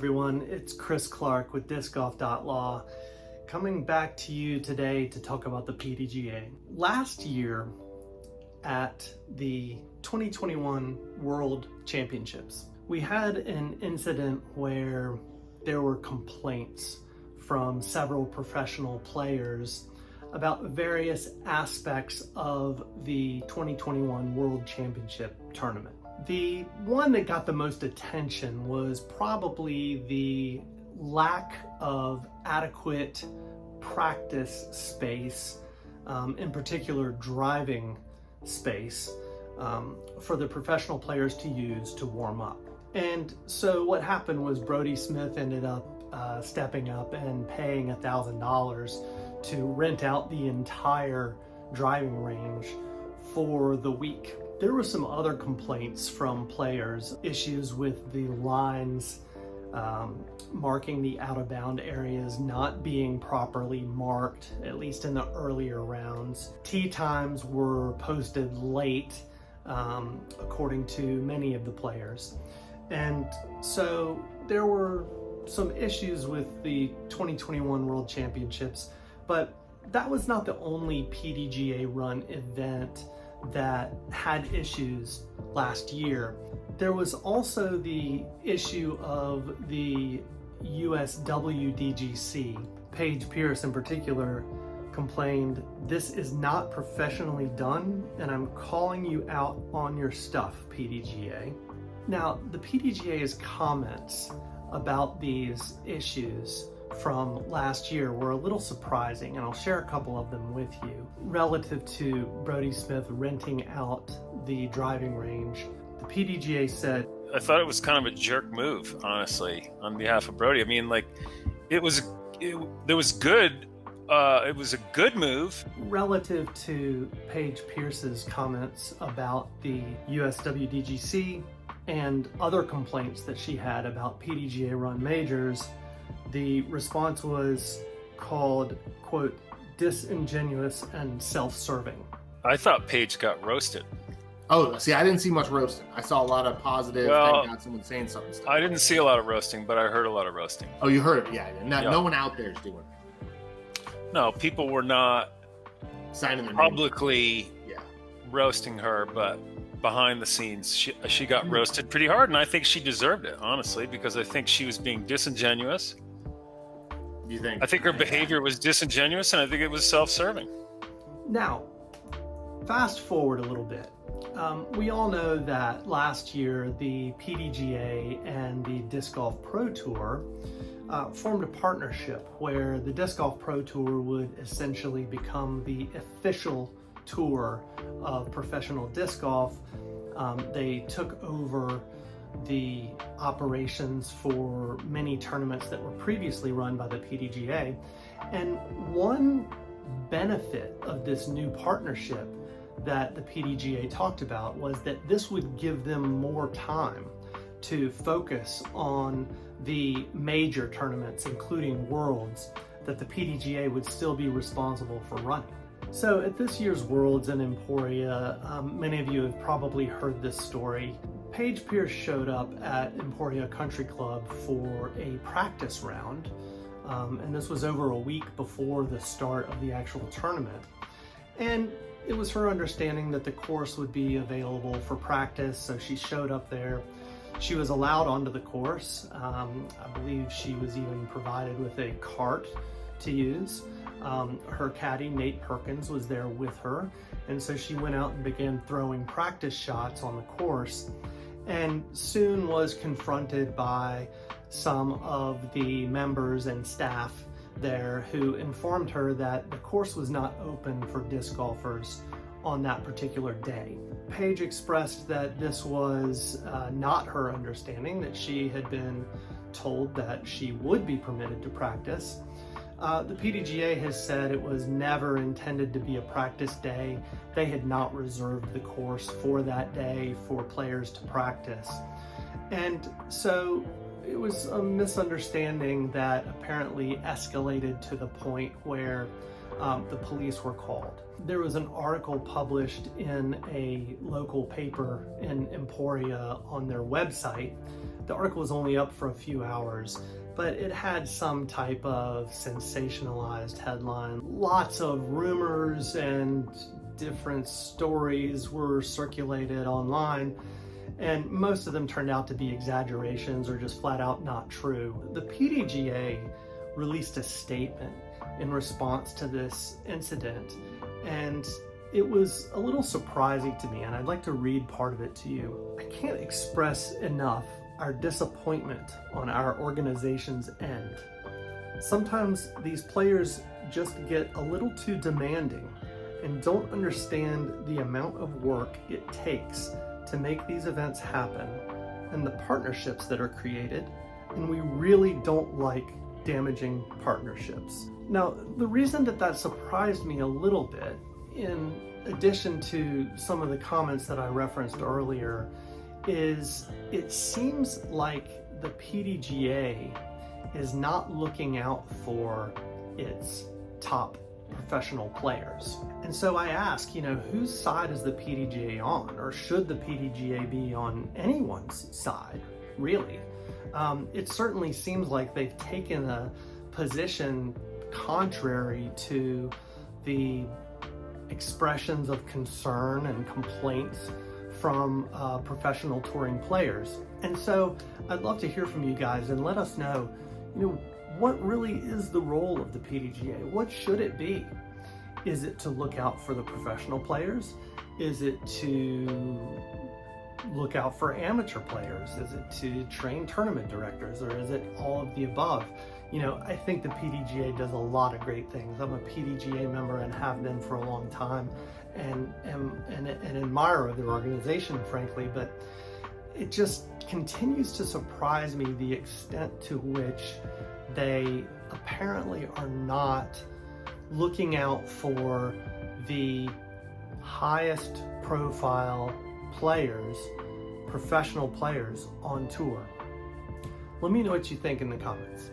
everyone, it's Chris Clark with discgolf.law coming back to you today to talk about the PDGA. Last year at the 2021 World Championships, we had an incident where there were complaints from several professional players about various aspects of the 2021 World Championship tournament. The one that got the most attention was probably the lack of adequate practice space, in particular driving space, for the professional players to use to warm up. And so what happened was Brodie Smith ended up stepping up and paying $1,000 to rent out the entire driving range for the week. There were some other complaints from players, issues with the lines marking the out-of-bound areas not being properly marked, at least in the earlier rounds. Tee times were posted late, according to many of the players. And so there were some issues with the 2021 World Championships, but that was not the only PDGA run event that had issues last year. There was also the issue of the USWDGC. Paige Pierce in particular complained, "This is not professionally done, and I'm calling you out on your stuff, PDGA." Now, the PDGA's comments about these issues from last year were a little surprising, and I'll share a couple of them with you. Relative to Brodie Smith renting out the driving range, the PDGA said, I thought it was kind of a jerk move, honestly, on behalf of Brodie. I mean, like, it was good. It was a good move. Relative to Paige Pierce's comments about the USWDGC and other complaints that she had about PDGA run majors, the response was called, quote, disingenuous and self-serving. I thought Paige got roasted. Oh, see, I didn't see much roasting. I saw a lot of positive, thank God someone saying something. I didn't see a lot of roasting, but I heard a lot of roasting. Oh, you heard it? Yeah. No one out there is doing it. No, people were not signing their publicly roasting her, but behind the scenes, she got roasted pretty hard, and I think she deserved it, honestly, because I think she was being disingenuous. You think? I think her behavior was disingenuous, and I think it was self-serving. Now, fast forward a little bit. We all know that last year the PDGA and the Disc Golf Pro Tour formed a partnership where the Disc Golf Pro Tour would essentially become the official tour of professional disc golf. They took over the operations for many tournaments that were previously run by the PDGA. And one benefit of this new partnership that the PDGA talked about was that this would give them more time to focus on the major tournaments, including Worlds, that the PDGA would still be responsible for running. So at this year's Worlds in Emporia, many of you have probably heard this story. Paige Pierce showed up at Emporia Country Club for a practice round, and this was over a week before the start of the actual tournament. And it was her understanding that the course would be available for practice, so she showed up there. She was allowed onto the course. I believe she was even provided with a cart to use. Her caddy, Nate Perkins, was there with her, and so she went out and began throwing practice shots on the course, and soon was confronted by some of the members and staff there who informed her that the course was not open for disc golfers on that particular day. Paige expressed that this was not her understanding, that she had been told that she would be permitted to practice. The PDGA has said it was never intended to be a practice day. They had not reserved the course for that day for players to practice. And so it was a misunderstanding that apparently escalated to the point where the police were called. There was an article published in a local paper in Emporia on their website The article was only up for a few hours, but it had some type of sensationalized headline. Lots of rumors and different stories were circulated online, and most of them turned out to be exaggerations or just flat out not true. The PDGA released a statement in response to this incident, and it was a little surprising to me, and I'd like to read part of it to you. I can't express enough our disappointment on our organization's end. Sometimes these players just get a little too demanding and don't understand the amount of work it takes to make these events happen and the partnerships that are created, and we really don't like damaging partnerships. Now, the reason that surprised me a little bit, in addition to some of the comments that I referenced earlier, is it seems like the PDGA is not looking out for its top professional players. And so I ask, whose side is the PDGA on? Or should the PDGA be on anyone's side, really? It certainly seems like they've taken a position contrary to the expressions of concern and complaints from professional touring players. And so I'd love to hear from you guys and let us know, what really is the role of the PDGA? What should it be? Is it to look out for the professional players? Is it to look out for amateur players? Is it to train tournament directors, or is it all of the above? I think the PDGA does a lot of great things. I'm a PDGA member and have been for a long time, and am an admirer of their organization, frankly, but it just continues to surprise me the extent to which they apparently are not looking out for the highest profile players, professional players on tour. Let me know what you think in the comments.